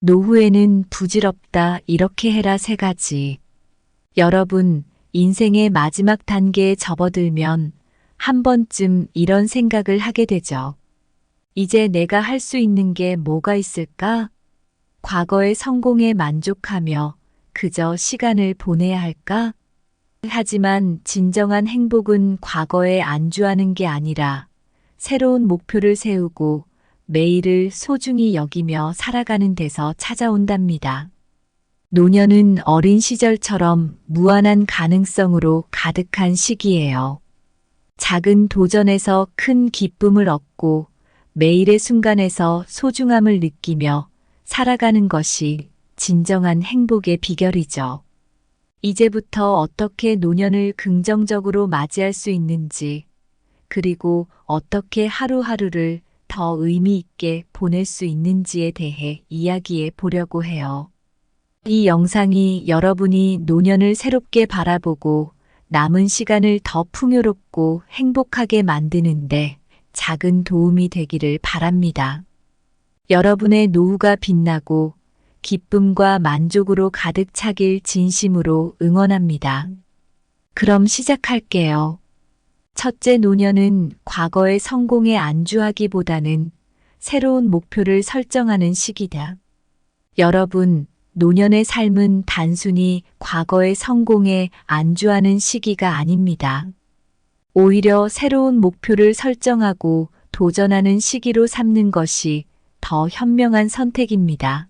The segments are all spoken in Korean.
노후에는 부질없다 이렇게 해라 3가지. 여러분, 인생의 마지막 단계에 접어들면 한 번쯤 이런 생각을 하게 되죠. 이제 내가 할 수 있는 게 뭐가 있을까? 과거의 성공에 만족하며 그저 시간을 보내야 할까? 하지만 진정한 행복은 과거에 안주하는 게 아니라 새로운 목표를 세우고 매일을 소중히 여기며 살아가는 데서 찾아온답니다. 노년은 어린 시절처럼 무한한 가능성으로 가득한 시기예요. 작은 도전에서 큰 기쁨을 얻고 매일의 순간에서 소중함을 느끼며 살아가는 것이 진정한 행복의 비결이죠. 이제부터 어떻게 노년을 긍정적으로 맞이할 수 있는지, 그리고 어떻게 하루하루를 더 의미 있게 보낼 수 있는지에 대해 이야기해 보려고 해요. 이 영상이 여러분이 노년을 새롭게 바라보고 남은 시간을 더 풍요롭고 행복하게 만드는데 작은 도움이 되기를 바랍니다. 여러분의 노후가 빛나고 기쁨과 만족으로 가득 차길 진심으로 응원합니다. 그럼 시작할게요. 첫째, 노년은 과거의 성공에 안주하기보다는 새로운 목표를 설정하는 시기다. 여러분, 노년의 삶은 단순히 과거의 성공에 안주하는 시기가 아닙니다. 오히려 새로운 목표를 설정하고 도전하는 시기로 삼는 것이 더 현명한 선택입니다.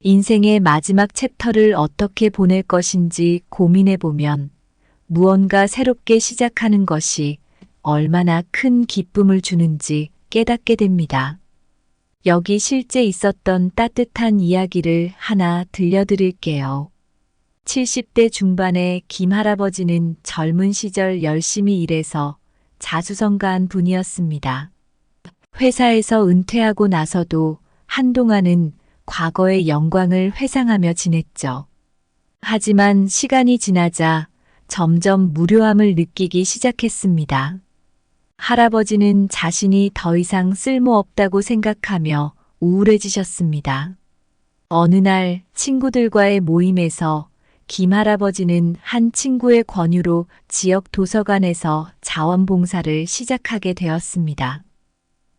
인생의 마지막 챕터를 어떻게 보낼 것인지 고민해 보면 무언가 새롭게 시작하는 것이 얼마나 큰 기쁨을 주는지 깨닫게 됩니다. 여기 실제 있었던 따뜻한 이야기를 하나 들려드릴게요. 70대 중반의 김 할아버지는 젊은 시절 열심히 일해서 자수성가한 분이었습니다. 회사에서 은퇴하고 나서도 한동안은 과거의 영광을 회상하며 지냈죠. 하지만 시간이 지나자 점점 무료함을 느끼기 시작했습니다. 할아버지는 자신이 더 이상 쓸모없다고 생각하며 우울해지셨습니다. 어느 날 친구들과의 모임에서 김 할아버지는 한 친구의 권유로 지역 도서관에서 자원봉사를 시작하게 되었습니다.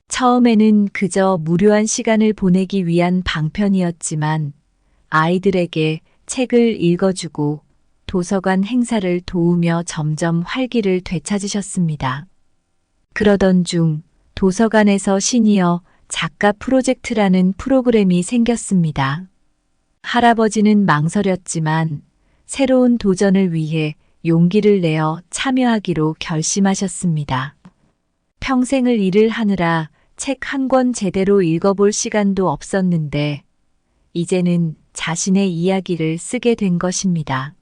처음에는 그저 무료한 시간을 보내기 위한 방편이었지만 아이들에게 책을 읽어주고 도서관 행사를 도우며 점점 활기를 되찾으셨습니다. 그러던 중 도서관에서 시니어 작가 프로젝트라는 프로그램이 생겼습니다. 할아버지는 망설였지만 새로운 도전을 위해 용기를 내어 참여하기로 결심하셨습니다. 평생을 일을 하느라 책 한 권 제대로 읽어볼 시간도 없었는데 이제는 자신의 이야기를 쓰게 된 것입니다.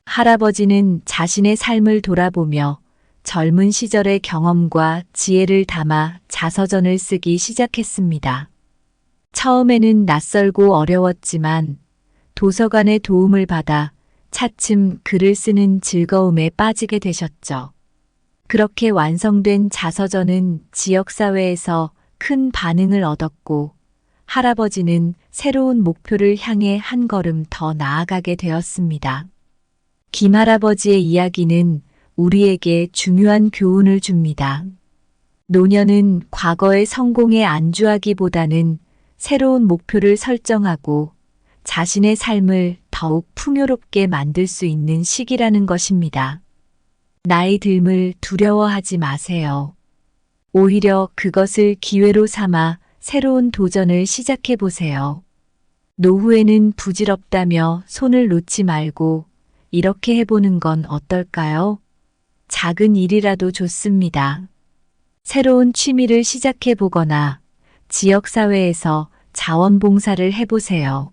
할아버지는 자신의 삶을 돌아보며 젊은 시절의 경험과 지혜를 담아 자서전을 쓰기 시작했습니다. 처음에는 낯설고 어려웠지만 도서관의 도움을 받아 차츰 글을 쓰는 즐거움에 빠지게 되셨죠. 그렇게 완성된 자서전은 지역사회에서 큰 반응을 얻었고 할아버지는 새로운 목표를 향해 한 걸음 더 나아가게 되었습니다. 김 할아버지의 이야기는 우리에게 중요한 교훈을 줍니다. 노년은 과거의 성공에 안주하기보다는 새로운 목표를 설정하고 자신의 삶을 더욱 풍요롭게 만들 수 있는 시기라는 것입니다. 나이 듦을 두려워하지 마세요. 오히려 그것을 기회로 삼아 새로운 도전을 시작해 보세요. 노후에는 부질없다며 손을 놓지 말고 이렇게 해보는 건 어떨까요? 작은 일이라도 좋습니다. 새로운 취미를 시작해 보거나 지역사회에서 자원봉사를 해보세요.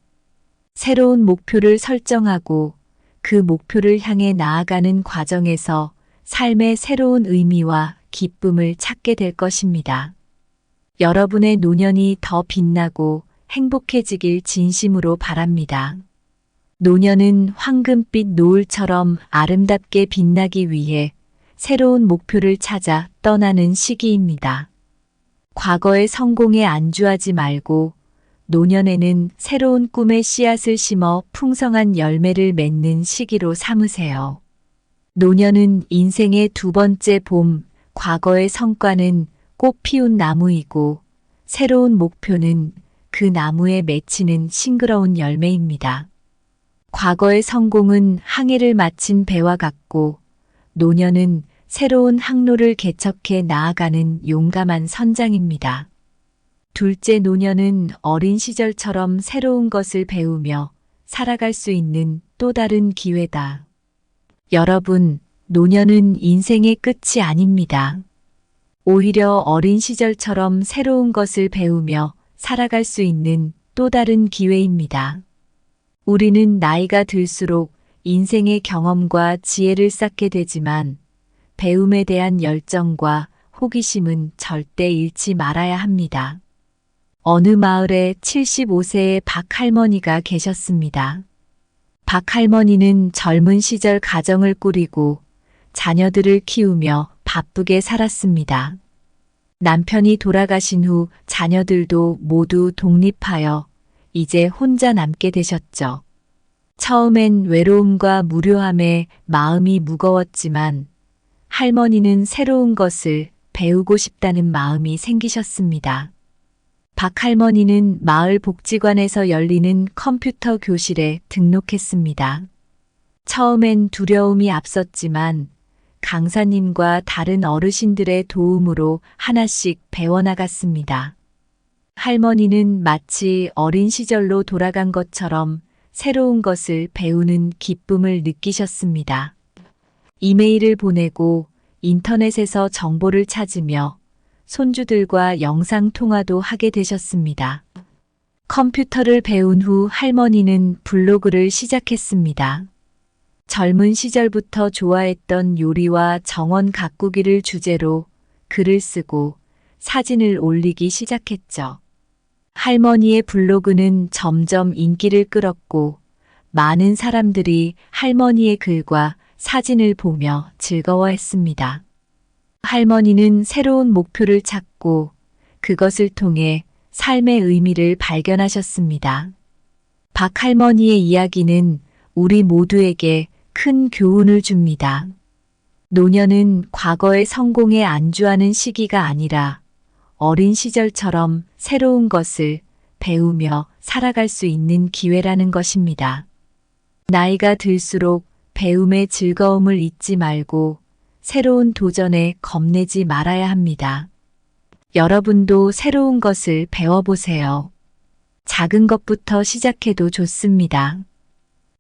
새로운 목표를 설정하고 그 목표를 향해 나아가는 과정에서 삶의 새로운 의미와 기쁨을 찾게 될 것입니다. 여러분의 노년이 더 빛나고 행복해지길 진심으로 바랍니다. 노년은 황금빛 노을처럼 아름답게 빛나기 위해 새로운 목표를 찾아 떠나는 시기입니다. 과거의 성공에 안주하지 말고 노년에는 새로운 꿈의 씨앗을 심어 풍성한 열매를 맺는 시기로 삼으세요. 노년은 인생의 두 번째 봄, 과거의 성과는 꽃 피운 나무이고 새로운 목표는 그 나무에 맺히는 싱그러운 열매입니다. 과거의 성공은 항해를 마친 배와 같고 노년은 새로운 항로를 개척해 나아가는 용감한 선장입니다. 둘째 노년은 어린 시절처럼 새로운 것을 배우며 살아갈 수 있는 또 다른 기회다. 여러분, 노년은 인생의 끝이 아닙니다. 오히려 어린 시절처럼 새로운 것을 배우며 살아갈 수 있는 또 다른 기회입니다. 우리는 나이가 들수록 인생의 경험과 지혜를 쌓게 되지만 배움에 대한 열정과 호기심은 절대 잃지 말아야 합니다. 어느 마을에 75세의 박 할머니가 계셨습니다. 박 할머니는 젊은 시절 가정을 꾸리고 자녀들을 키우며 바쁘게 살았습니다. 남편이 돌아가신 후 자녀들도 모두 독립하여 이제 혼자 남게 되셨죠. 처음엔 외로움과 무료함에 마음이 무거웠지만 할머니는 새로운 것을 배우고 싶다는 마음이 생기셨습니다. 박 할머니는 마을 복지관에서 열리는 컴퓨터 교실에 등록했습니다. 처음엔 두려움이 앞섰지만 강사님과 다른 어르신들의 도움으로 하나씩 배워나갔습니다. 할머니는 마치 어린 시절로 돌아간 것처럼 새로운 것을 배우는 기쁨을 느끼셨습니다. 이메일을 보내고 인터넷에서 정보를 찾으며 손주들과 영상통화도 하게 되셨습니다. 컴퓨터를 배운 후 할머니는 블로그를 시작했습니다. 젊은 시절부터 좋아했던 요리와 정원 가꾸기를 주제로 글을 쓰고 사진을 올리기 시작했죠. 할머니의 블로그는 점점 인기를 끌었고 많은 사람들이 할머니의 글과 사진을 보며 즐거워했습니다. 할머니는 새로운 목표를 찾고 그것을 통해 삶의 의미를 발견하셨습니다. 박 할머니의 이야기는 우리 모두에게 큰 교훈을 줍니다. 노년은 과거의 성공에 안주하는 시기가 아니라 어린 시절처럼 새로운 것을 배우며 살아갈 수 있는 기회라는 것입니다. 나이가 들수록 배움의 즐거움을 잊지 말고 새로운 도전에 겁내지 말아야 합니다. 여러분도 새로운 것을 배워보세요. 작은 것부터 시작해도 좋습니다.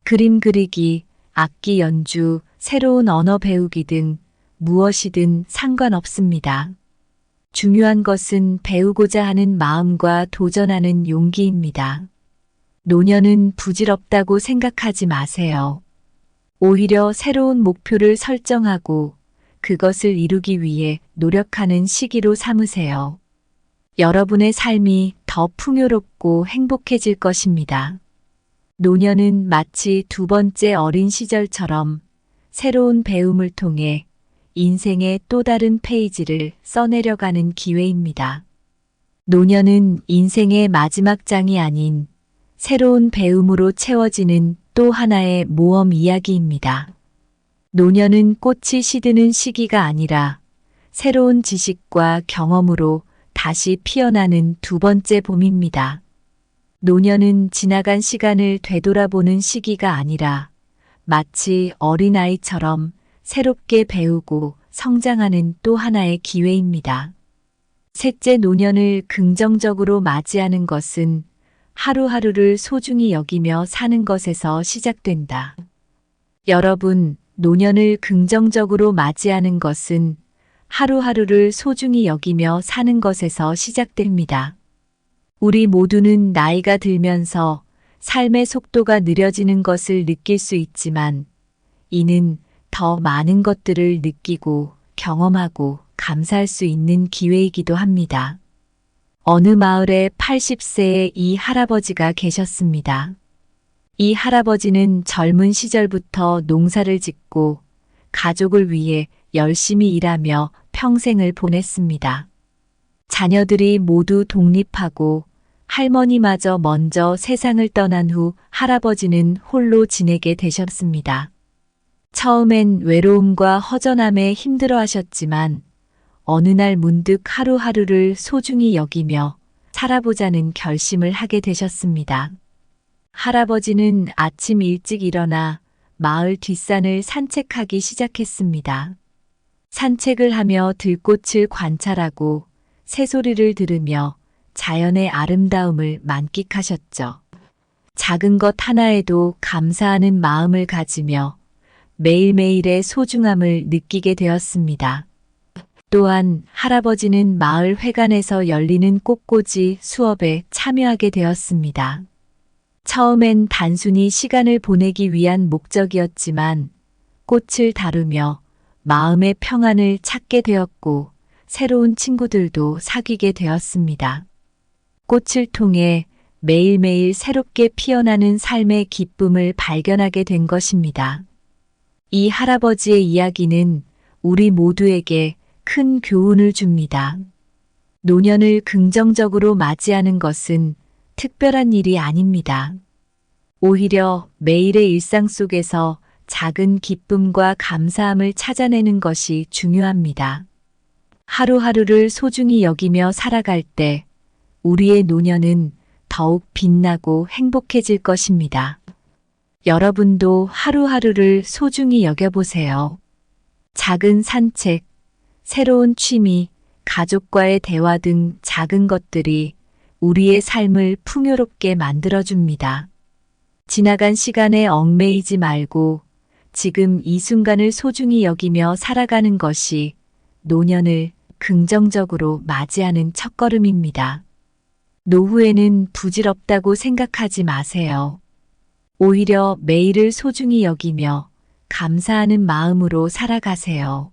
그림 그리기, 악기 연주, 새로운 언어 배우기 등 무엇이든 상관없습니다. 중요한 것은 배우고자 하는 마음과 도전하는 용기입니다. 노년은 부질없다고 생각하지 마세요. 오히려 새로운 목표를 설정하고 그것을 이루기 위해 노력하는 시기로 삼으세요. 여러분의 삶이 더 풍요롭고 행복해질 것입니다. 노년은 마치 두 번째 어린 시절처럼 새로운 배움을 통해 인생의 또 다른 페이지를 써내려가는 기회입니다. 노년은 인생의 마지막 장이 아닌 새로운 배움으로 채워지는 또 하나의 모험 이야기입니다. 노년은 꽃이 시드는 시기가 아니라 새로운 지식과 경험으로 다시 피어나는 두 번째 봄입니다. 노년은 지나간 시간을 되돌아보는 시기가 아니라 마치 어린아이처럼 새롭게 배우고 성장하는 또 하나의 기회입니다. 셋째 노년을 긍정적으로 맞이하는 것은 하루하루를 소중히 여기며 사는 것에서 시작된다. 여러분, 노년을 긍정적으로 맞이하는 것은 하루하루를 소중히 여기며 사는 것에서 시작됩니다. 우리 모두는 나이가 들면서 삶의 속도가 느려지는 것을 느낄 수 있지만 이는 더 많은 것들을 느끼고 경험하고 감사할 수 있는 기회이기도 합니다. 어느 마을에 80세의 이 할아버지가 계셨습니다. 이 할아버지는 젊은 시절부터 농사를 짓고 가족을 위해 열심히 일하며 평생을 보냈습니다. 자녀들이 모두 독립하고 할머니마저 먼저 세상을 떠난 후 할아버지는 홀로 지내게 되셨습니다. 처음엔 외로움과 허전함에 힘들어 하셨지만 어느 날 문득 하루하루를 소중히 여기며 살아보자는 결심을 하게 되셨습니다. 할아버지는 아침 일찍 일어나 마을 뒷산을 산책하기 시작했습니다. 산책을 하며 들꽃을 관찰하고 새소리를 들으며 자연의 아름다움을 만끽하셨죠. 작은 것 하나에도 감사하는 마음을 가지며 매일매일의 소중함을 느끼게 되었습니다. 또한 할아버지는 마을 회관에서 열리는 꽃꽂이 수업에 참여하게 되었습니다. 처음엔 단순히 시간을 보내기 위한 목적이었지만 꽃을 다루며 마음의 평안을 찾게 되었고 새로운 친구들도 사귀게 되었습니다. 꽃을 통해 매일매일 새롭게 피어나는 삶의 기쁨을 발견하게 된 것입니다. 이 할아버지의 이야기는 우리 모두에게 큰 교훈을 줍니다. 노년을 긍정적으로 맞이하는 것은 특별한 일이 아닙니다. 오히려 매일의 일상 속에서 작은 기쁨과 감사함을 찾아내는 것이 중요합니다. 하루하루를 소중히 여기며 살아갈 때 우리의 노년은 더욱 빛나고 행복해질 것입니다. 여러분도 하루하루를 소중히 여겨보세요. 작은 산책, 새로운 취미, 가족과의 대화 등 작은 것들이 우리의 삶을 풍요롭게 만들어줍니다. 지나간 시간에 얽매이지 말고 지금 이 순간을 소중히 여기며 살아가는 것이 노년을 긍정적으로 맞이하는 첫걸음입니다. 노후에는 부질없다고 생각하지 마세요. 오히려 매일을 소중히 여기며 감사하는 마음으로 살아가세요.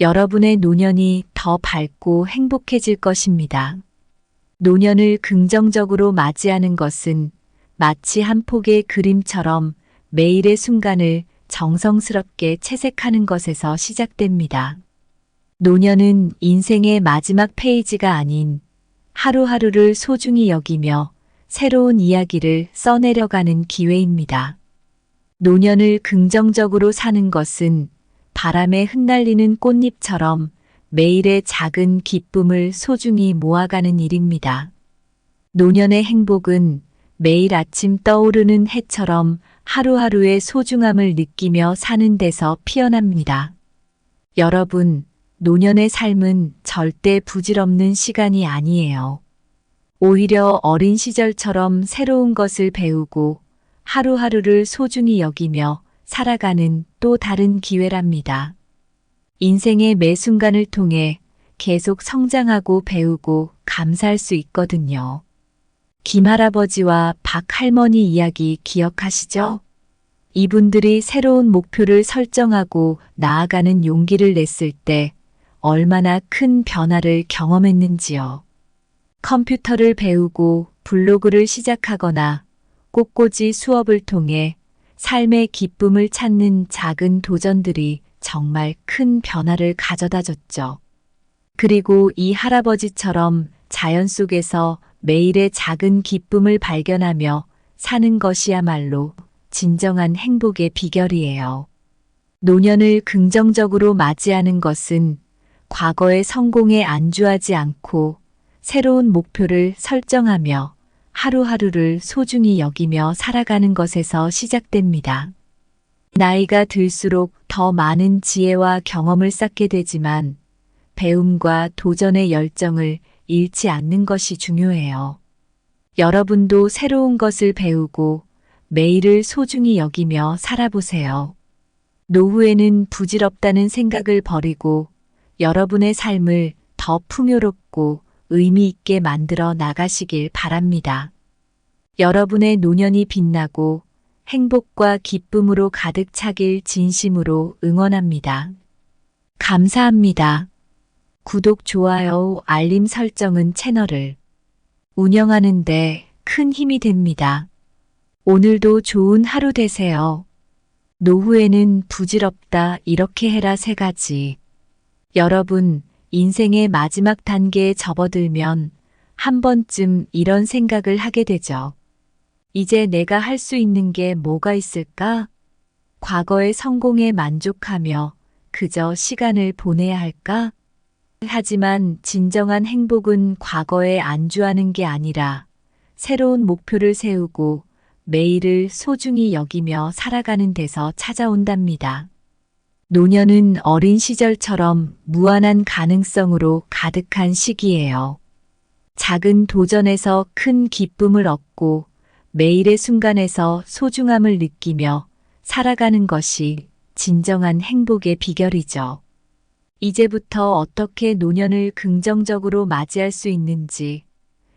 여러분의 노년이 더 밝고 행복해질 것입니다. 노년을 긍정적으로 맞이하는 것은 마치 한 폭의 그림처럼 매일의 순간을 정성스럽게 채색하는 것에서 시작됩니다. 노년은 인생의 마지막 페이지가 아닌 하루하루를 소중히 여기며 새로운 이야기를 써내려가는 기회입니다. 노년을 긍정적으로 사는 것은 바람에 흩날리는 꽃잎처럼 매일의 작은 기쁨을 소중히 모아가는 일입니다. 노년의 행복은 매일 아침 떠오르는 해처럼 하루하루의 소중함을 느끼며 사는 데서 피어납니다. 여러분, 노년의 삶은 절대 부질없는 시간이 아니에요. 오히려 어린 시절처럼 새로운 것을 배우고 하루하루를 소중히 여기며 살아가는 또 다른 기회랍니다. 인생의 매 순간을 통해 계속 성장하고 배우고 감사할 수 있거든요. 김할아버지와 박할머니 이야기 기억하시죠? 이분들이 새로운 목표를 설정하고 나아가는 용기를 냈을 때 얼마나 큰 변화를 경험했는지요. 컴퓨터를 배우고 블로그를 시작하거나 꽃꽂이 수업을 통해 삶의 기쁨을 찾는 작은 도전들이 정말 큰 변화를 가져다 줬죠. 그리고 이 할아버지처럼 자연 속에서 매일의 작은 기쁨을 발견하며 사는 것이야말로 진정한 행복의 비결이에요. 노년을 긍정적으로 맞이하는 것은 과거의 성공에 안주하지 않고 새로운 목표를 설정하며 하루하루를 소중히 여기며 살아가는 것에서 시작됩니다. 나이가 들수록 더 많은 지혜와 경험을 쌓게 되지만 배움과 도전의 열정을 잃지 않는 것이 중요해요. 여러분도 새로운 것을 배우고 매일을 소중히 여기며 살아보세요. 노후에는 부질없다는 생각을 버리고 여러분의 삶을 더 풍요롭고 의미 있게 만들어 나가시길 바랍니다. 여러분의 노년이 빛나고 행복과 기쁨으로 가득 차길 진심으로 응원합니다. 감사합니다. 구독, 좋아요, 알림 설정은 채널을 운영하는 데 큰 힘이 됩니다. 오늘도 좋은 하루 되세요. 노후에는 부질없다 이렇게 해라 3가지. 여러분, 인생의 마지막 단계에 접어들면 한 번쯤 이런 생각을 하게 되죠. 이제 내가 할 수 있는 게 뭐가 있을까? 과거의 성공에 만족하며 그저 시간을 보내야 할까? 하지만 진정한 행복은 과거에 안주하는 게 아니라 새로운 목표를 세우고 매일을 소중히 여기며 살아가는 데서 찾아온답니다. 노년은 어린 시절처럼 무한한 가능성으로 가득한 시기예요. 작은 도전에서 큰 기쁨을 얻고 매일의 순간에서 소중함을 느끼며 살아가는 것이 진정한 행복의 비결이죠. 이제부터 어떻게 노년을 긍정적으로 맞이할 수 있는지,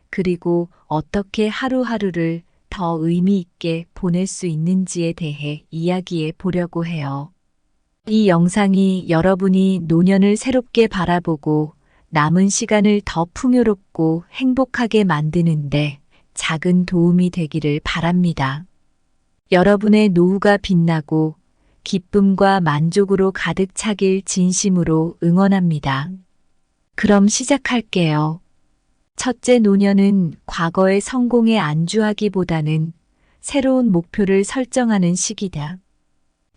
그리고 어떻게 하루하루를 더 의미 있게 보낼 수 있는지에 대해 이야기해 보려고 해요. 이 영상이 여러분이 노년을 새롭게 바라보고 남은 시간을 더 풍요롭고 행복하게 만드는데 작은 도움이 되기를 바랍니다. 여러분의 노후가 빛나고 기쁨과 만족으로 가득 차길 진심으로 응원합니다. 그럼 시작할게요. 첫째, 노년은 과거의 성공에 안주하기보다는 새로운 목표를 설정하는 시기다.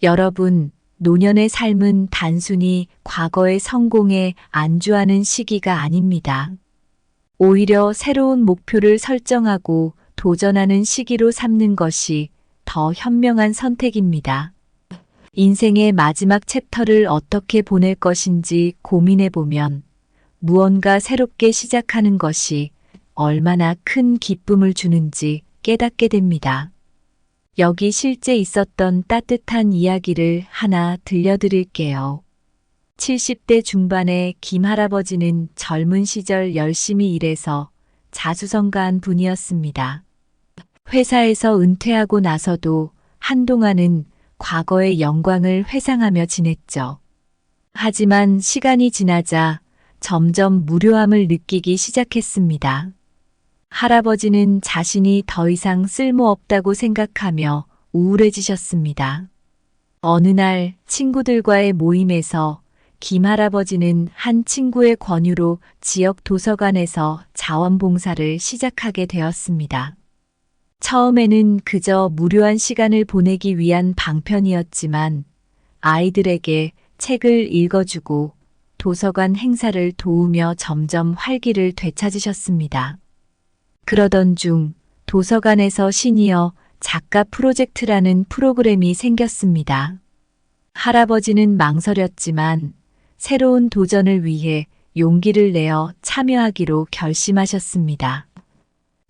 여러분, 노년의 삶은 단순히 과거의 성공에 안주하는 시기가 아닙니다. 오히려 새로운 목표를 설정하고 도전하는 시기로 삼는 것이 더 현명한 선택입니다. 인생의 마지막 챕터를 어떻게 보낼 것인지 고민해 보면 무언가 새롭게 시작하는 것이 얼마나 큰 기쁨을 주는지 깨닫게 됩니다. 여기 실제 있었던 따뜻한 이야기를 하나 들려드릴게요. 70대 중반의 김 할아버지는 젊은 시절 열심히 일해서 자수성가한 분이었습니다. 회사에서 은퇴하고 나서도 한동안은 과거의 영광을 회상하며 지냈죠. 하지만 시간이 지나자 점점 무료함을 느끼기 시작했습니다. 할아버지는 자신이 더 이상 쓸모없다고 생각하며 우울해지셨습니다. 어느 날 친구들과의 모임에서 김 할아버지는 한 친구의 권유로 지역 도서관에서 자원봉사를 시작하게 되었습니다. 처음에는 그저 무료한 시간을 보내기 위한 방편이었지만 아이들에게 책을 읽어주고 도서관 행사를 도우며 점점 활기를 되찾으셨습니다. 그러던 중 도서관에서 시니어 작가 프로젝트라는 프로그램이 생겼습니다. 할아버지는 망설였지만 새로운 도전을 위해 용기를 내어 참여하기로 결심하셨습니다.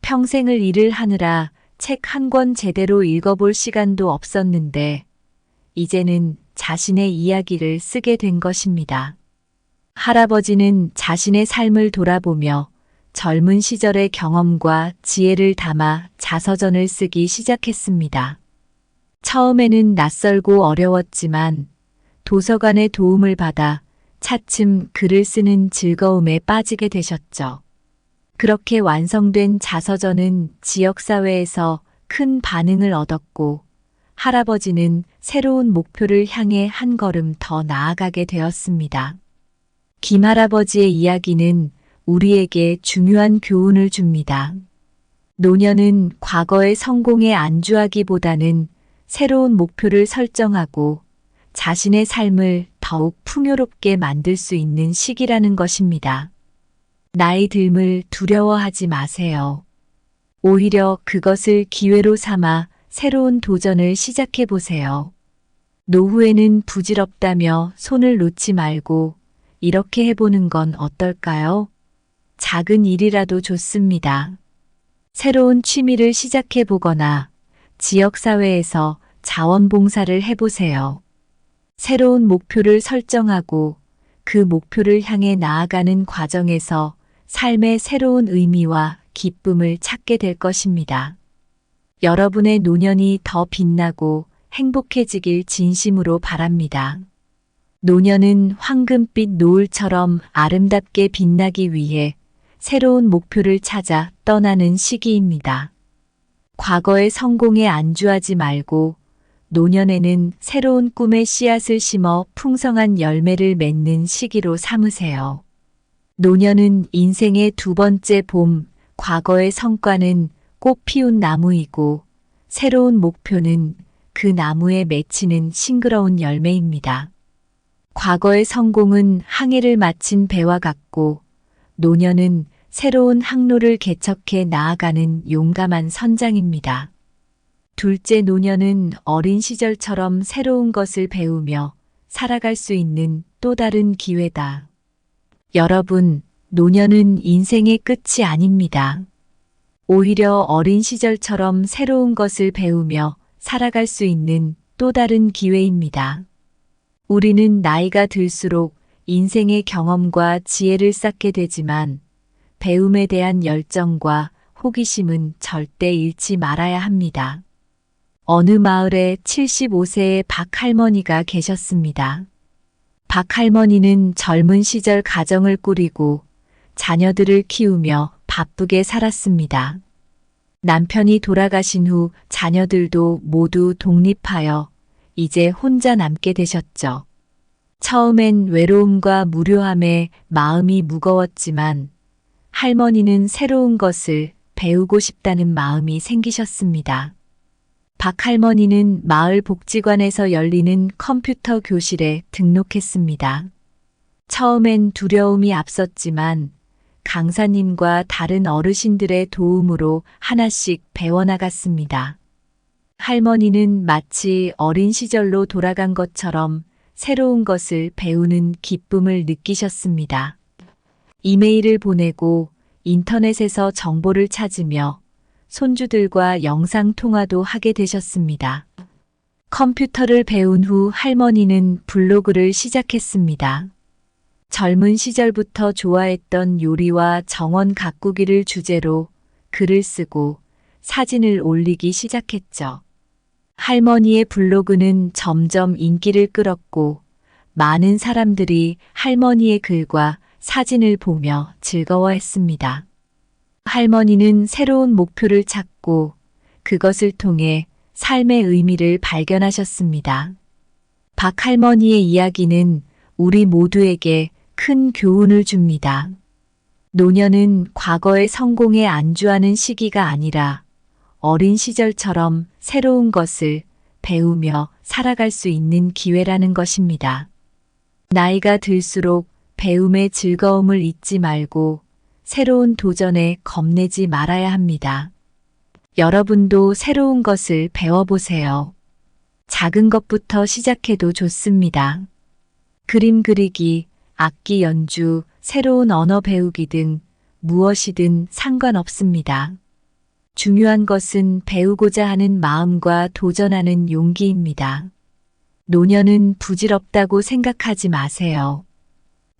평생을 일을 하느라 책 한 권 제대로 읽어볼 시간도 없었는데 이제는 자신의 이야기를 쓰게 된 것입니다. 할아버지는 자신의 삶을 돌아보며 젊은 시절의 경험과 지혜를 담아 자서전을 쓰기 시작했습니다. 처음에는 낯설고 어려웠지만 도서관의 도움을 받아 차츰 글을 쓰는 즐거움에 빠지게 되셨죠. 그렇게 완성된 자서전은 지역사회에서 큰 반응을 얻었고 할아버지는 새로운 목표를 향해 한 걸음 더 나아가게 되었습니다. 김 할아버지의 이야기는 우리에게 중요한 교훈을 줍니다. 노년은 과거의 성공에 안주하기보다는 새로운 목표를 설정하고 자신의 삶을 더욱 풍요롭게 만들 수 있는 시기라는 것입니다. 나이 듦을 두려워하지 마세요. 오히려 그것을 기회로 삼아 새로운 도전을 시작해 보세요. 노후에는 부질없다며 손을 놓지 말고 이렇게 해보는 건 어떨까요? 작은 일이라도 좋습니다. 새로운 취미를 시작해 보거나 지역사회에서 자원봉사를 해보세요. 새로운 목표를 설정하고 그 목표를 향해 나아가는 과정에서 삶의 새로운 의미와 기쁨을 찾게 될 것입니다. 여러분의 노년이 더 빛나고 행복해지길 진심으로 바랍니다. 노년은 황금빛 노을처럼 아름답게 빛나기 위해 새로운 목표를 찾아 떠나는 시기입니다. 과거의 성공에 안주하지 말고 노년에는 새로운 꿈의 씨앗을 심어 풍성한 열매를 맺는 시기로 삼으세요. 노년은 인생의 두 번째 봄, 과거의 성과는 꽃 피운 나무이고 새로운 목표는 그 나무에 맺히는 싱그러운 열매입니다. 과거의 성공은 항해를 마친 배와 같고 노년은 새로운 항로를 개척해 나아가는 용감한 선장입니다. 둘째 노년은 어린 시절처럼 새로운 것을 배우며 살아갈 수 있는 또 다른 기회다. 여러분, 노년은 인생의 끝이 아닙니다. 오히려 어린 시절처럼 새로운 것을 배우며 살아갈 수 있는 또 다른 기회입니다. 우리는 나이가 들수록 인생의 경험과 지혜를 쌓게 되지만 배움에 대한 열정과 호기심은 절대 잃지 말아야 합니다. 어느 마을에 75세의 박 할머니가 계셨습니다. 박 할머니는 젊은 시절 가정을 꾸리고 자녀들을 키우며 바쁘게 살았습니다. 남편이 돌아가신 후 자녀들도 모두 독립하여 이제 혼자 남게 되셨죠. 처음엔 외로움과 무료함에 마음이 무거웠지만 할머니는 새로운 것을 배우고 싶다는 마음이 생기셨습니다. 박 할머니는 마을 복지관에서 열리는 컴퓨터 교실에 등록했습니다. 처음엔 두려움이 앞섰지만 강사님과 다른 어르신들의 도움으로 하나씩 배워나갔습니다. 할머니는 마치 어린 시절로 돌아간 것처럼 새로운 것을 배우는 기쁨을 느끼셨습니다. 이메일을 보내고 인터넷에서 정보를 찾으며 손주들과 영상통화도 하게 되셨습니다. 컴퓨터를 배운 후 할머니는 블로그를 시작했습니다. 젊은 시절부터 좋아했던 요리와 정원 가꾸기를 주제로 글을 쓰고 사진을 올리기 시작했죠. 할머니의 블로그는 점점 인기를 끌었고 많은 사람들이 할머니의 글과 사진을 보며 즐거워했습니다. 할머니는 새로운 목표를 찾고 그것을 통해 삶의 의미를 발견하셨습니다. 박 할머니의 이야기는 우리 모두에게 큰 교훈을 줍니다. 노년은 과거의 성공에 안주하는 시기가 아니라 어린 시절처럼 새로운 것을 배우며 살아갈 수 있는 기회라는 것입니다. 나이가 들수록 배움의 즐거움을 잊지 말고 새로운 도전에 겁내지 말아야 합니다. 여러분도 새로운 것을 배워보세요. 작은 것부터 시작해도 좋습니다. 그림 그리기, 악기 연주, 새로운 언어 배우기 등 무엇이든 상관없습니다. 중요한 것은 배우고자 하는 마음과 도전하는 용기입니다. 노년은 부질없다고 생각하지 마세요.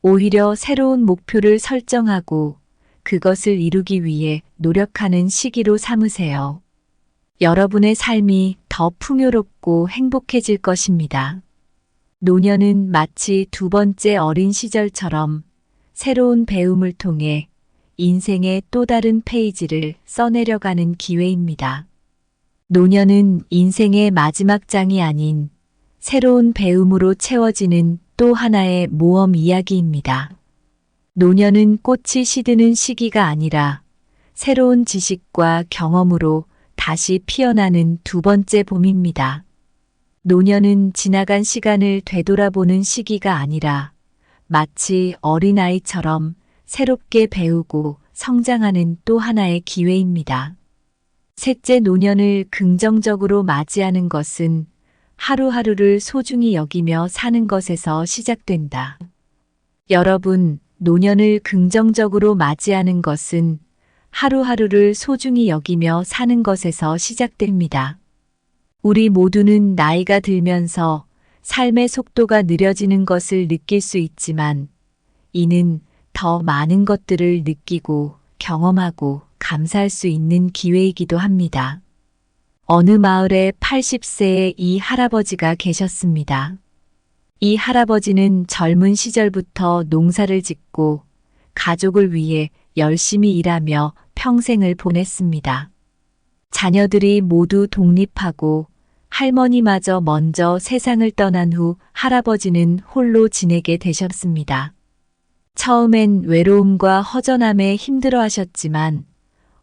오히려 새로운 목표를 설정하고 그것을 이루기 위해 노력하는 시기로 삼으세요. 여러분의 삶이 더 풍요롭고 행복해질 것입니다. 노년은 마치 두 번째 어린 시절처럼 새로운 배움을 통해 인생의 또 다른 페이지를 써내려가는 기회입니다. 노년은 인생의 마지막 장이 아닌 새로운 배움으로 채워지는 또 하나의 모험 이야기입니다. 노년은 꽃이 시드는 시기가 아니라 새로운 지식과 경험으로 다시 피어나는 두 번째 봄입니다. 노년은 지나간 시간을 되돌아보는 시기가 아니라 마치 어린아이처럼 새롭게 배우고 성장하는 또 하나의 기회입니다. 셋째 노년을 긍정적으로 맞이하는 것은 하루하루를 소중히 여기며 사는 것에서 시작된다. 여러분, 노년을 긍정적으로 맞이하는 것은 하루하루를 소중히 여기며 사는 것에서 시작됩니다. 우리 모두는 나이가 들면서 삶의 속도가 느려지는 것을 느낄 수 있지만 이는 더 많은 것들을 느끼고 경험하고 감사할 수 있는 기회이기도 합니다. 어느 마을에 80세의 이 할아버지가 계셨습니다. 이 할아버지는 젊은 시절부터 농사를 짓고 가족을 위해 열심히 일하며 평생을 보냈습니다. 자녀들이 모두 독립하고 할머니마저 먼저 세상을 떠난 후 할아버지는 홀로 지내게 되셨습니다. 처음엔 외로움과 허전함에 힘들어 하셨지만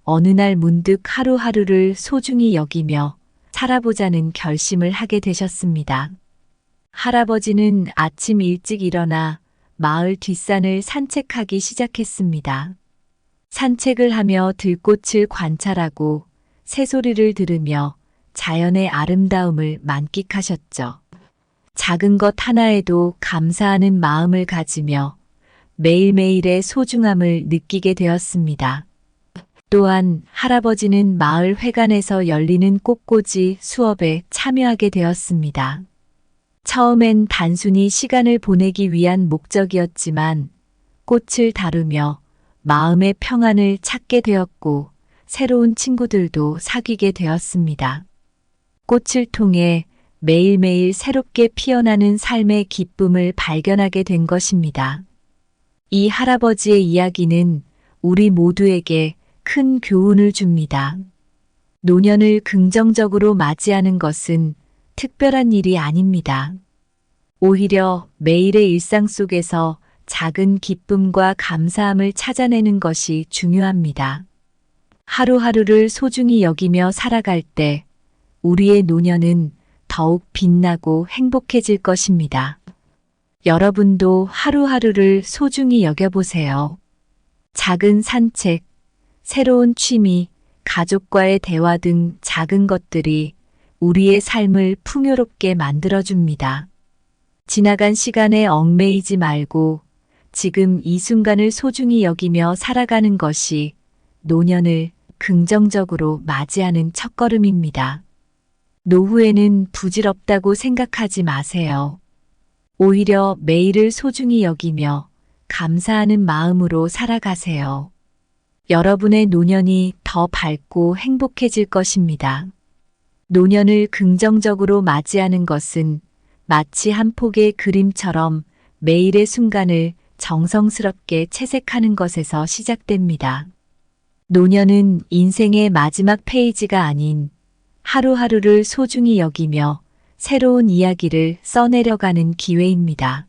어느 날 문득 하루하루를 소중히 여기며 살아보자는 결심을 하게 되셨습니다. 할아버지는 아침 일찍 일어나 마을 뒷산을 산책하기 시작했습니다. 산책을 하며 들꽃을 관찰하고 새소리를 들으며 자연의 아름다움을 만끽하셨죠. 작은 것 하나에도 감사하는 마음을 가지며 매일매일의 소중함을 느끼게 되었습니다. 또한 할아버지는 마을 회관에서 열리는 꽃꽂이 수업에 참여하게 되었습니다. 처음엔 단순히 시간을 보내기 위한 목적이었지만 꽃을 다루며 마음의 평안을 찾게 되었고 새로운 친구들도 사귀게 되었습니다. 꽃을 통해 매일매일 새롭게 피어나는 삶의 기쁨을 발견하게 된 것입니다. 이 할아버지의 이야기는 우리 모두에게 큰 교훈을 줍니다. 노년을 긍정적으로 맞이하는 것은 특별한 일이 아닙니다. 오히려 매일의 일상 속에서 작은 기쁨과 감사함을 찾아내는 것이 중요합니다. 하루하루를 소중히 여기며 살아갈 때 우리의 노년은 더욱 빛나고 행복해질 것입니다. 여러분도 하루하루를 소중히 여겨보세요. 작은 산책, 새로운 취미, 가족과의 대화 등 작은 것들이 우리의 삶을 풍요롭게 만들어줍니다. 지나간 시간에 얽매이지 말고 지금 이 순간을 소중히 여기며 살아가는 것이 노년을 긍정적으로 맞이하는 첫걸음입니다. 노후에는 부질없다고 생각하지 마세요. 오히려 매일을 소중히 여기며 감사하는 마음으로 살아가세요. 여러분의 노년이 더 밝고 행복해질 것입니다. 노년을 긍정적으로 맞이하는 것은 마치 한 폭의 그림처럼 매일의 순간을 정성스럽게 채색하는 것에서 시작됩니다. 노년은 인생의 마지막 페이지가 아닌 하루하루를 소중히 여기며 새로운 이야기를 써내려가는 기회입니다.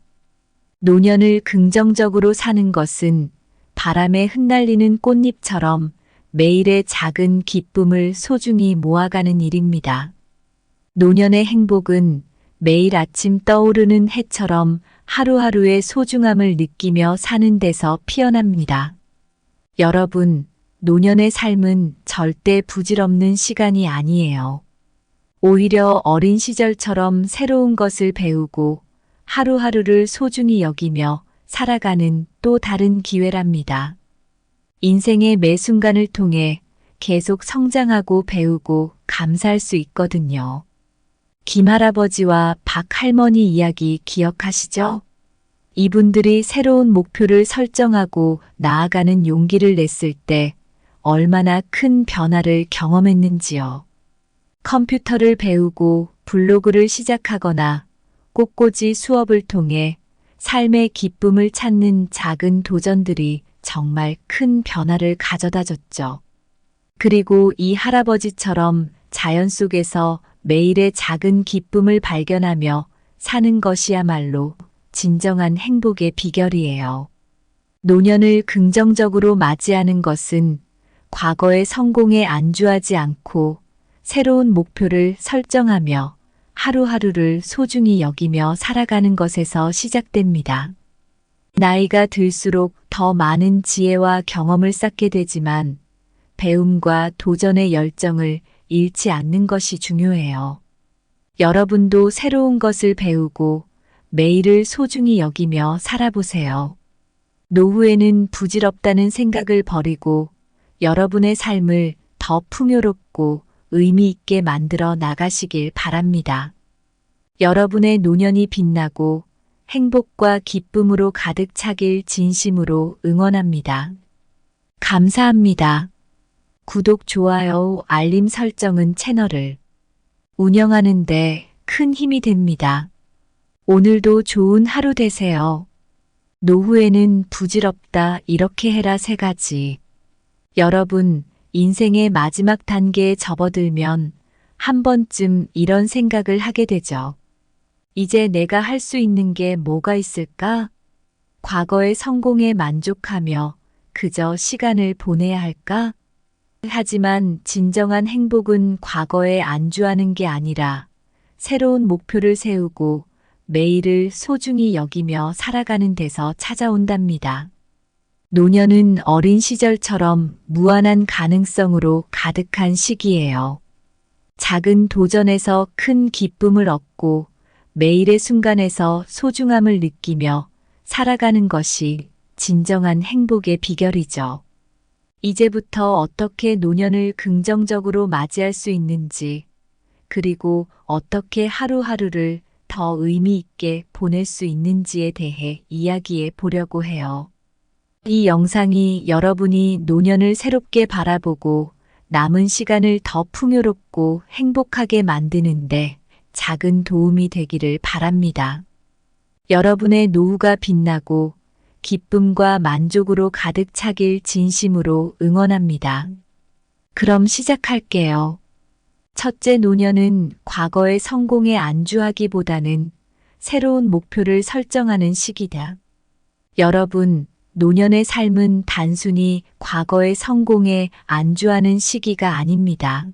노년을 긍정적으로 사는 것은 바람에 흩날리는 꽃잎처럼 매일의 작은 기쁨을 소중히 모아가는 일입니다. 노년의 행복은 매일 아침 떠오르는 해처럼 하루하루의 소중함을 느끼며 사는 데서 피어납니다. 여러분, 노년의 삶은 절대 부질없는 시간이 아니에요. 오히려 어린 시절처럼 새로운 것을 배우고 하루하루를 소중히 여기며 살아가는 또 다른 기회랍니다. 인생의 매 순간을 통해 계속 성장하고 배우고 감사할 수 있거든요. 김할아버지와 박할머니 이야기 기억하시죠? 이분들이 새로운 목표를 설정하고 나아가는 용기를 냈을 때 얼마나 큰 변화를 경험했는지요. 컴퓨터를 배우고 블로그를 시작하거나 꽃꽂이 수업을 통해 삶의 기쁨을 찾는 작은 도전들이 정말 큰 변화를 가져다 줬죠. 그리고 이 할아버지처럼 자연 속에서 매일의 작은 기쁨을 발견하며 사는 것이야말로 진정한 행복의 비결이에요. 노년을 긍정적으로 맞이하는 것은 과거의 성공에 안주하지 않고 새로운 목표를 설정하며 하루하루를 소중히 여기며 살아가는 것에서 시작됩니다. 나이가 들수록 더 많은 지혜와 경험을 쌓게 되지만 배움과 도전의 열정을 잃지 않는 것이 중요해요. 여러분도 새로운 것을 배우고 매일을 소중히 여기며 살아보세요. 노후에는 부질없다는 생각을 버리고 여러분의 삶을 더 풍요롭고 의미 있게 만들어 나가시길 바랍니다. 여러분의 노년이 빛나고 행복과 기쁨으로 가득 차길 진심으로 응원합니다. 감사합니다. 구독, 좋아요, 알림 설정은 채널을 운영하는 데 큰 힘이 됩니다. 오늘도 좋은 하루 되세요. 노후에는 부질없다 이렇게 해라 3가지. 여러분, 인생의 마지막 단계에 접어들면 한 번쯤 이런 생각을 하게 되죠. 이제 내가 할 수 있는 게 뭐가 있을까? 과거의 성공에 만족하며 그저 시간을 보내야 할까? 하지만 진정한 행복은 과거에 안주하는 게 아니라 새로운 목표를 세우고 매일을 소중히 여기며 살아가는 데서 찾아온답니다. 노년은 어린 시절처럼 무한한 가능성으로 가득한 시기예요. 작은 도전에서 큰 기쁨을 얻고 매일의 순간에서 소중함을 느끼며 살아가는 것이 진정한 행복의 비결이죠. 이제부터 어떻게 노년을 긍정적으로 맞이할 수 있는지, 그리고 어떻게 하루하루를 더 의미 있게 보낼 수 있는지에 대해 이야기해 보려고 해요. 이 영상이 여러분이 노년을 새롭게 바라보고 남은 시간을 더 풍요롭고 행복하게 만드는데 작은 도움이 되기를 바랍니다. 여러분의 노후가 빛나고 기쁨과 만족으로 가득 차길 진심으로 응원합니다. 그럼 시작할게요. 첫째, 노년은 과거의 성공에 안주하기보다는 새로운 목표를 설정하는 시기다. 여러분, 노년의 삶은 단순히 과거의 성공에 안주하는 시기가 아닙니다.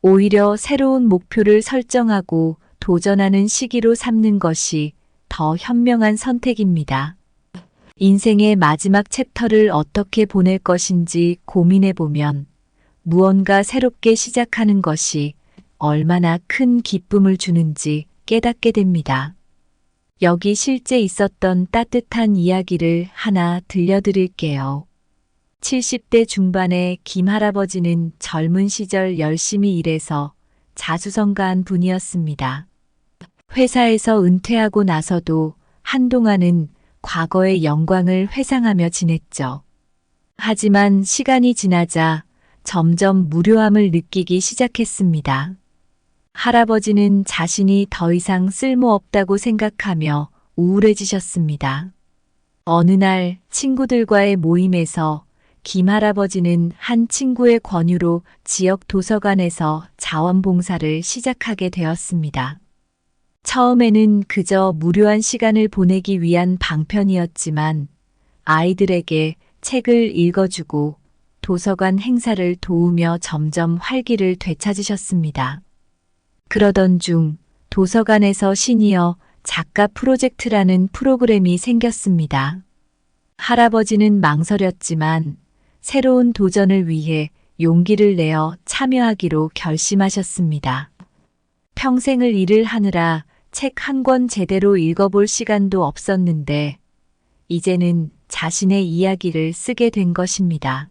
오히려 새로운 목표를 설정하고 도전하는 시기로 삼는 것이 더 현명한 선택입니다. 인생의 마지막 챕터를 어떻게 보낼 것인지 고민해 보면 무언가 새롭게 시작하는 것이 얼마나 큰 기쁨을 주는지 깨닫게 됩니다. 여기 실제 있었던 따뜻한 이야기를 하나 들려드릴게요. 70대 중반의 김 할아버지는 젊은 시절 열심히 일해서 자수성가한 분이었습니다. 회사에서 은퇴하고 나서도 한동안은 과거의 영광을 회상하며 지냈죠. 하지만 시간이 지나자 점점 무료함을 느끼기 시작했습니다. 할아버지는 자신이 더 이상 쓸모없다고 생각하며 우울해지셨습니다. 어느 날 친구들과의 모임에서 김 할아버지는 한 친구의 권유로 지역 도서관에서 자원봉사를 시작하게 되었습니다. 처음에는 그저 무료한 시간을 보내기 위한 방편이었지만 아이들에게 책을 읽어주고 도서관 행사를 도우며 점점 활기를 되찾으셨습니다. 그러던 중 도서관에서 시니어 작가 프로젝트라는 프로그램이 생겼습니다. 할아버지는 망설였지만 새로운 도전을 위해 용기를 내어 참여하기로 결심하셨습니다. 평생을 일을 하느라 책 한 권 제대로 읽어볼 시간도 없었는데 이제는 자신의 이야기를 쓰게 된 것입니다.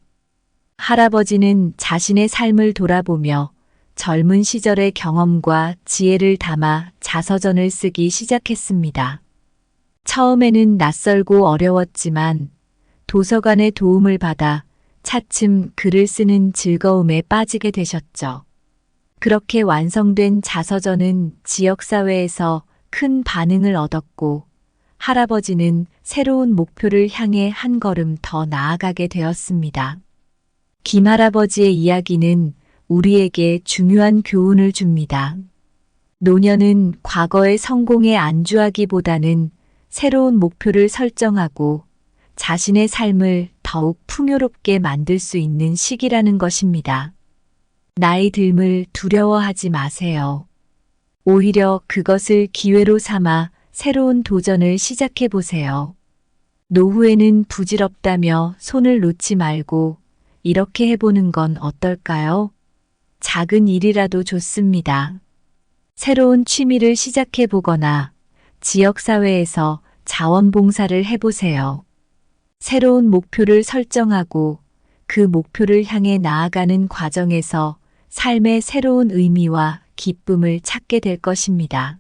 할아버지는 자신의 삶을 돌아보며 젊은 시절의 경험과 지혜를 담아 자서전을 쓰기 시작했습니다. 처음에는 낯설고 어려웠지만 도서관의 도움을 받아 차츰 글을 쓰는 즐거움에 빠지게 되셨죠. 그렇게 완성된 자서전은 지역사회에서 큰 반응을 얻었고 할아버지는 새로운 목표를 향해 한 걸음 더 나아가게 되었습니다. 김 할아버지의 이야기는 우리에게 중요한 교훈을 줍니다. 노년은 과거의 성공에 안주하기보다는 새로운 목표를 설정하고 자신의 삶을 더욱 풍요롭게 만들 수 있는 시기라는 것입니다. 나이 듦을 두려워하지 마세요. 오히려 그것을 기회로 삼아 새로운 도전을 시작해 보세요. 노후에는 부질없다며 손을 놓지 말고 이렇게 해보는 건 어떨까요? 작은 일이라도 좋습니다. 새로운 취미를 시작해 보거나 지역사회에서 자원봉사를 해보세요. 새로운 목표를 설정하고 그 목표를 향해 나아가는 과정에서 삶의 새로운 의미와 기쁨을 찾게 될 것입니다.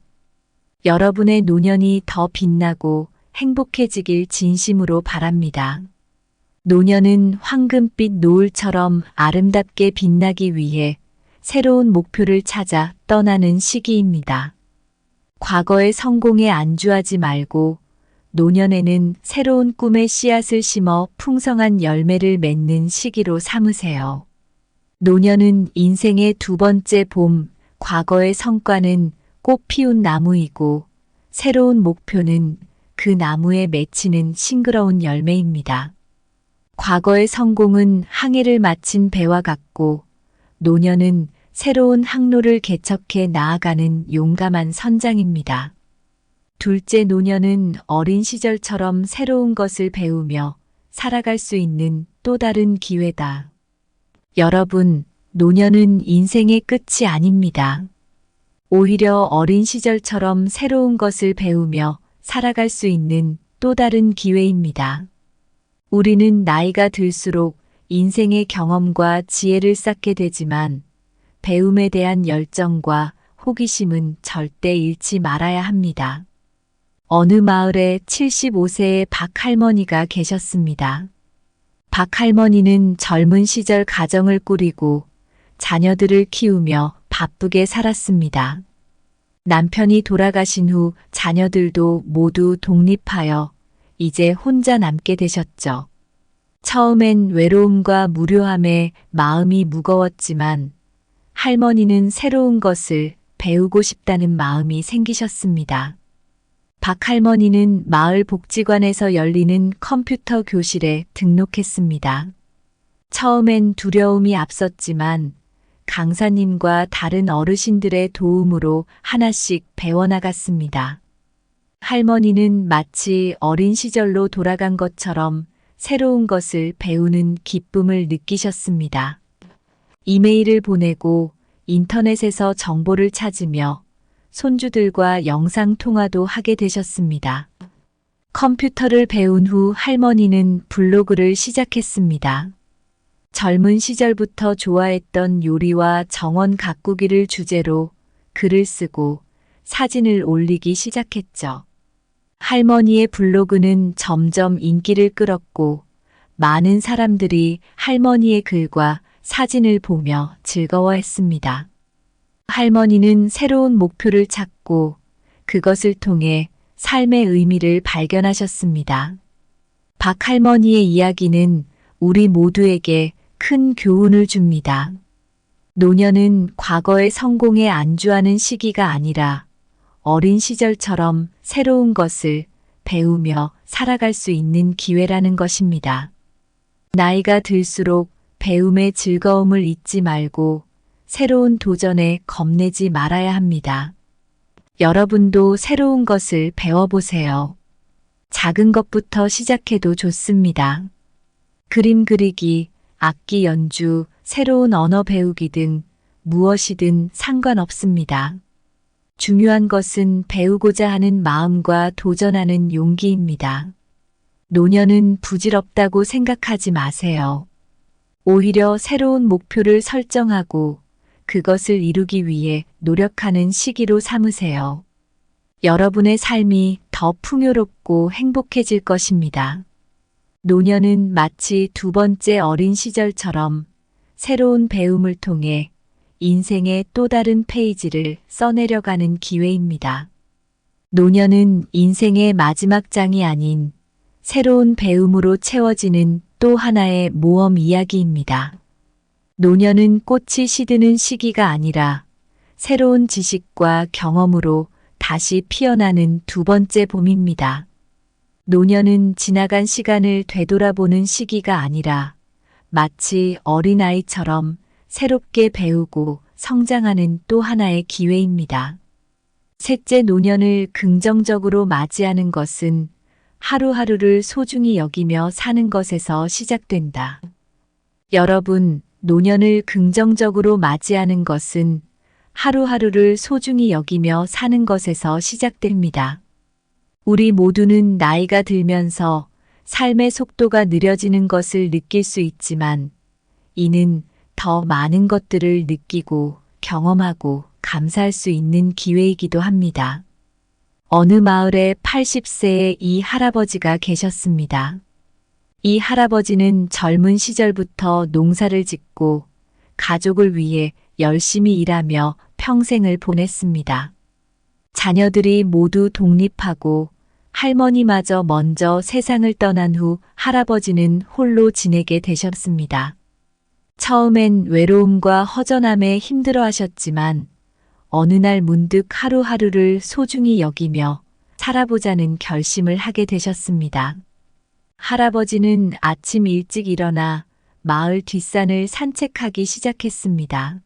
여러분의 노년이 더 빛나고 행복해지길 진심으로 바랍니다. 노년은 황금빛 노을처럼 아름답게 빛나기 위해 새로운 목표를 찾아 떠나는 시기입니다. 과거의 성공에 안주하지 말고 노년에는 새로운 꿈의 씨앗을 심어 풍성한 열매를 맺는 시기로 삼으세요. 노년은 인생의 두 번째 봄, 과거의 성과는 꽃 피운 나무이고 새로운 목표는 그 나무에 맺히는 싱그러운 열매입니다. 과거의 성공은 항해를 마친 배와 같고 노년은 새로운 항로를 개척해 나아가는 용감한 선장입니다. 둘째 노년은 어린 시절처럼 새로운 것을 배우며 살아갈 수 있는 또 다른 기회다. 여러분, 노년은 인생의 끝이 아닙니다. 오히려 어린 시절처럼 새로운 것을 배우며 살아갈 수 있는 또 다른 기회입니다. 우리는 나이가 들수록 인생의 경험과 지혜를 쌓게 되지만 배움에 대한 열정과 호기심은 절대 잃지 말아야 합니다. 어느 마을에 75세의 박 할머니가 계셨습니다. 박 할머니는 젊은 시절 가정을 꾸리고 자녀들을 키우며 바쁘게 살았습니다. 남편이 돌아가신 후 자녀들도 모두 독립하여 이제 혼자 남게 되셨죠. 처음엔 외로움과 무료함에 마음이 무거웠지만 할머니는 새로운 것을 배우고 싶다는 마음이 생기셨습니다. 박 할머니는 마을 복지관에서 열리는 컴퓨터 교실에 등록했습니다. 처음엔 두려움이 앞섰지만 강사님과 다른 어르신들의 도움으로 하나씩 배워나갔습니다. 할머니는 마치 어린 시절로 돌아간 것처럼 새로운 것을 배우는 기쁨을 느끼셨습니다. 이메일을 보내고 인터넷에서 정보를 찾으며 손주들과 영상통화도 하게 되셨습니다. 컴퓨터를 배운 후 할머니는 블로그를 시작했습니다. 젊은 시절부터 좋아했던 요리와 정원 가꾸기를 주제로 글을 쓰고 사진을 올리기 시작했죠. 할머니의 블로그는 점점 인기를 끌었고 많은 사람들이 할머니의 글과 사진을 보며 즐거워했습니다. 할머니는 새로운 목표를 찾고 그것을 통해 삶의 의미를 발견하셨습니다. 박 할머니의 이야기는 우리 모두에게 큰 교훈을 줍니다. 노년은 과거의 성공에 안주하는 시기가 아니라 어린 시절처럼 새로운 것을 배우며 살아갈 수 있는 기회라는 것입니다. 나이가 들수록 배움의 즐거움을 잊지 말고 새로운 도전에 겁내지 말아야 합니다. 여러분도 새로운 것을 배워보세요. 작은 것부터 시작해도 좋습니다. 그림 그리기, 악기 연주, 새로운 언어 배우기 등 무엇이든 상관없습니다. 중요한 것은 배우고자 하는 마음과 도전하는 용기입니다. 노년은 부질없다고 생각하지 마세요. 오히려 새로운 목표를 설정하고 그것을 이루기 위해 노력하는 시기로 삼으세요. 여러분의 삶이 더 풍요롭고 행복해질 것입니다. 노년은 마치 두 번째 어린 시절처럼 새로운 배움을 통해 인생의 또 다른 페이지를 써내려가는 기회입니다. 노년은 인생의 마지막 장이 아닌 새로운 배움으로 채워지는 또 하나의 모험 이야기입니다. 노년은 꽃이 시드는 시기가 아니라 새로운 지식과 경험으로 다시 피어나는 두 번째 봄입니다. 노년은 지나간 시간을 되돌아보는 시기가 아니라 마치 어린아이처럼 새롭게 배우고 성장하는 또 하나의 기회입니다. 셋째 노년을 긍정적으로 맞이하는 것은 하루하루를 소중히 여기며 사는 것에서 시작된다. 여러분, 노년을 긍정적으로 맞이하는 것은 하루하루를 소중히 여기며 사는 것에서 시작됩니다. 우리 모두는 나이가 들면서 삶의 속도가 느려지는 것을 느낄 수 있지만 이는 더 많은 것들을 느끼고 경험하고 감사할 수 있는 기회이기도 합니다. 어느 마을에 80세의 이 할아버지가 계셨습니다. 이 할아버지는 젊은 시절부터 농사를 짓고 가족을 위해 열심히 일하며 평생을 보냈습니다. 자녀들이 모두 독립하고 할머니마저 먼저 세상을 떠난 후 할아버지는 홀로 지내게 되셨습니다. 처음엔 외로움과 허전함에 힘들어 하셨지만 어느 날 문득 하루하루를 소중히 여기며 살아보자는 결심을 하게 되셨습니다. 할아버지는 아침 일찍 일어나 마을 뒷산을 산책하기 시작했습니다.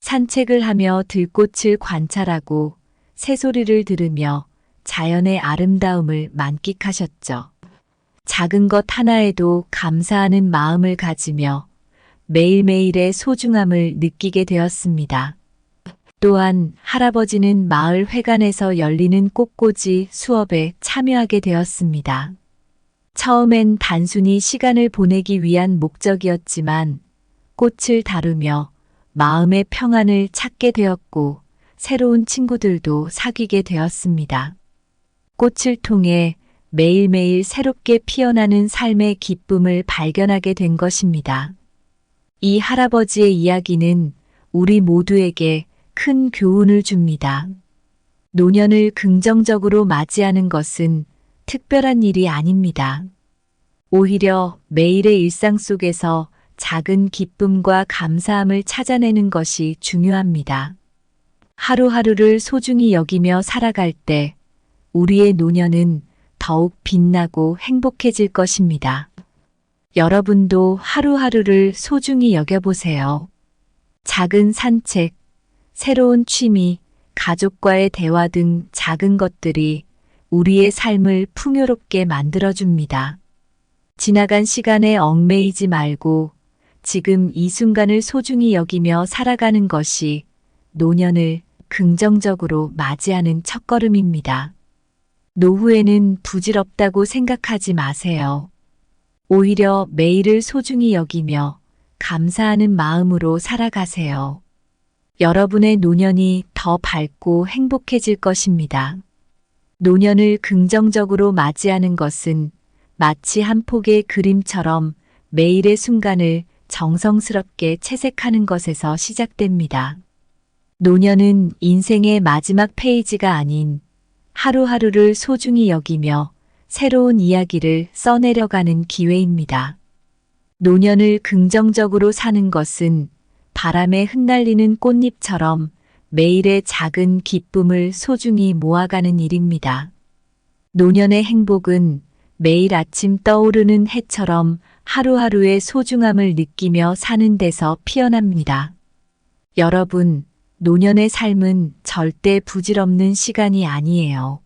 산책을 하며 들꽃을 관찰하고 새소리를 들으며 자연의 아름다움을 만끽하셨죠. 작은 것 하나에도 감사하는 마음을 가지며 매일매일의 소중함을 느끼게 되었습니다. 또한 할아버지는 마을 회관에서 열리는 꽃꽂이 수업에 참여하게 되었습니다. 처음엔 단순히 시간을 보내기 위한 목적이었지만 꽃을 다루며 마음의 평안을 찾게 되었고 새로운 친구들도 사귀게 되었습니다. 꽃을 통해 매일매일 새롭게 피어나는 삶의 기쁨을 발견하게 된 것입니다. 이 할아버지의 이야기는 우리 모두에게 큰 교훈을 줍니다. 노년을 긍정적으로 맞이하는 것은 특별한 일이 아닙니다. 오히려 매일의 일상 속에서 작은 기쁨과 감사함을 찾아내는 것이 중요합니다. 하루하루를 소중히 여기며 살아갈 때 우리의 노년은 더욱 빛나고 행복해질 것입니다. 여러분도 하루하루를 소중히 여겨보세요. 작은 산책, 새로운 취미, 가족과의 대화 등 작은 것들이 우리의 삶을 풍요롭게 만들어줍니다. 지나간 시간에 얽매이지 말고 지금 이 순간을 소중히 여기며 살아가는 것이 노년을 긍정적으로 맞이하는 첫걸음입니다. 노후에는 부질없다고 생각하지 마세요. 오히려 매일을 소중히 여기며 감사하는 마음으로 살아가세요. 여러분의 노년이 더 밝고 행복해질 것입니다. 노년을 긍정적으로 맞이하는 것은 마치 한 폭의 그림처럼 매일의 순간을 정성스럽게 채색하는 것에서 시작됩니다. 노년은 인생의 마지막 페이지가 아닌 하루하루를 소중히 여기며 새로운 이야기를 써내려가는 기회입니다. 노년을 긍정적으로 사는 것은 바람에 흩날리는 꽃잎처럼 매일의 작은 기쁨을 소중히 모아가는 일입니다. 노년의 행복은 매일 아침 떠오르는 해처럼 하루하루의 소중함을 느끼며 사는 데서 피어납니다. 여러분, 노년의 삶은 절대 부질없는 시간이 아니에요.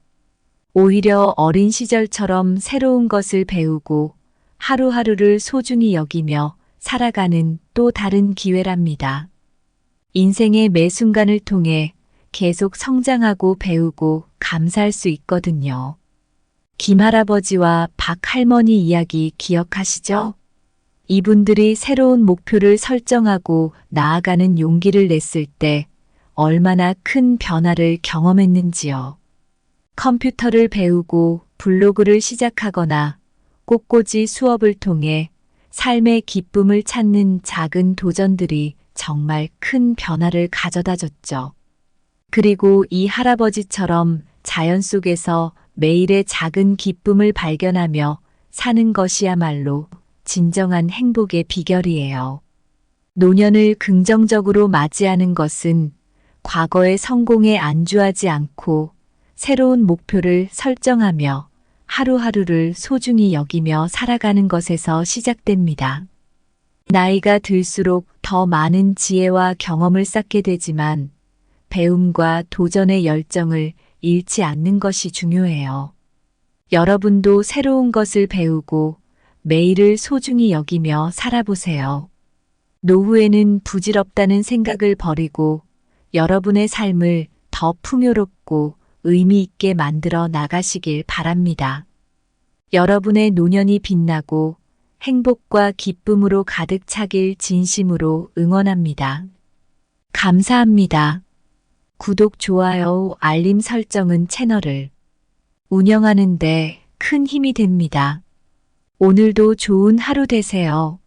오히려 어린 시절처럼 새로운 것을 배우고 하루하루를 소중히 여기며 살아가는 또 다른 기회랍니다. 인생의 매 순간을 통해 계속 성장하고 배우고 감사할 수 있거든요. 김할아버지와 박할머니 이야기 기억하시죠? 이분들이 새로운 목표를 설정하고 나아가는 용기를 냈을 때 얼마나 큰 변화를 경험했는지요. 컴퓨터를 배우고 블로그를 시작하거나 꽃꽂이 수업을 통해 삶의 기쁨을 찾는 작은 도전들이 정말 큰 변화를 가져다 줬죠. 그리고 이 할아버지처럼 자연 속에서 매일의 작은 기쁨을 발견하며 사는 것이야말로 진정한 행복의 비결이에요. 노년을 긍정적으로 맞이하는 것은 과거의 성공에 안주하지 않고 새로운 목표를 설정하며 하루하루를 소중히 여기며 살아가는 것에서 시작됩니다. 나이가 들수록 더 많은 지혜와 경험을 쌓게 되지만 배움과 도전의 열정을 잃지 않는 것이 중요해요. 여러분도 새로운 것을 배우고 매일을 소중히 여기며 살아보세요. 노후에는 부질없다는 생각을 버리고 여러분의 삶을 더 풍요롭고 의미 있게 만들어 나가시길 바랍니다. 여러분의 노년이 빛나고 행복과 기쁨으로 가득 차길 진심으로 응원합니다. 감사합니다. 구독, 좋아요, 알림 설정은 채널을 운영하는 데 큰 힘이 됩니다. 오늘도 좋은 하루 되세요.